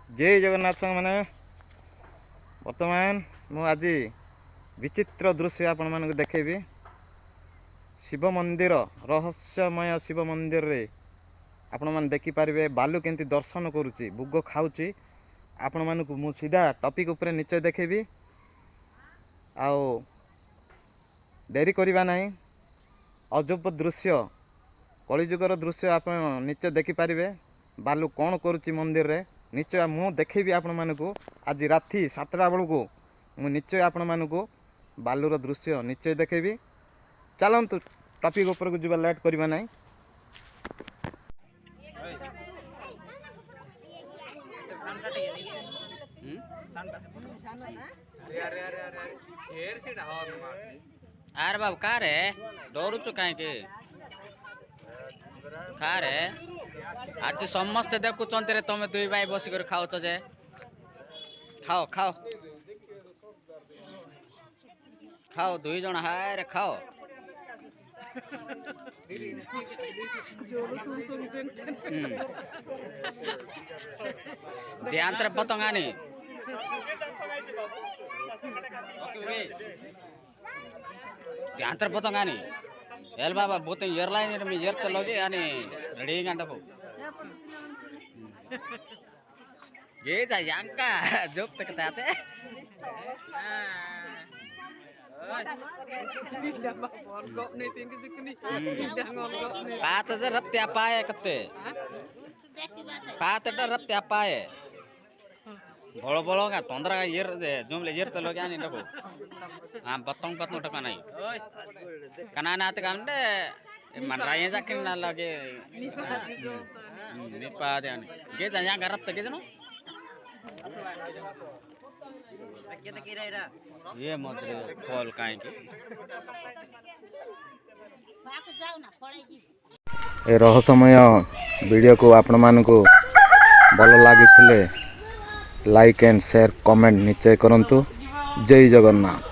जय जगन्नाथ मैंने बर्तमान मुझे विचित्र दृश्य आपण मानक देखेबी। शिव मंदिर रहस्यमय शिव मंदिर रे आपण मान देखि पारिबे बालू केंती दर्शन करूची भोग खाऊची। आपण मानक मु सीधा टॉपिक ऊपर निश्चय देखेबी। आओ देरी करिबा नहीं, अजब दृश्य कलिजुगर दृश्य आप निश्चय देखि पारिबे। बालू कौन करुच्ची मंदिर रे निश्चय मु देखेबी आपण मानकु। आज राति 7टा बेलू मु निश्चय आपण मानकु बालूर दृश्य निश्चय देखेबी। चलतु टॉपिक ऊपर को जीवा लेट करिबा नहीं। आर बाबू का रे डरुचु कहीं के का रे आज समस्ते देखुंत रे तुम दुई भाई बस कर खाओ जे खाओ खाओ खाओ दुई जन हाय रे खाओ। ध्यान तेरे पतंगानी ध्यान तेरे पतंगानी एल बाबा बहुत एयरलाइन में एयर तो लगे आणि रेडी गंटा पो ये जा यांका जोक तक ताते पात रप्ते पाए कते पात रप्ते पाए बड़ो बड़ो का तोंदरा येर जुमले येर तो लोग आनी डको हां बतंग बतंग टका नहीं कना नाते कांडे मन राये जाकिन ना लगे निपा दे आनी गे जा यहां रप्ते के जनो ये मद्रे फल काहे के ए रहस्यमय वीडियो को आपण मानकु भल लागिथिले लाइक एंड शेयर कमेंट निश्चय करंतु। जय जगन्नाथ।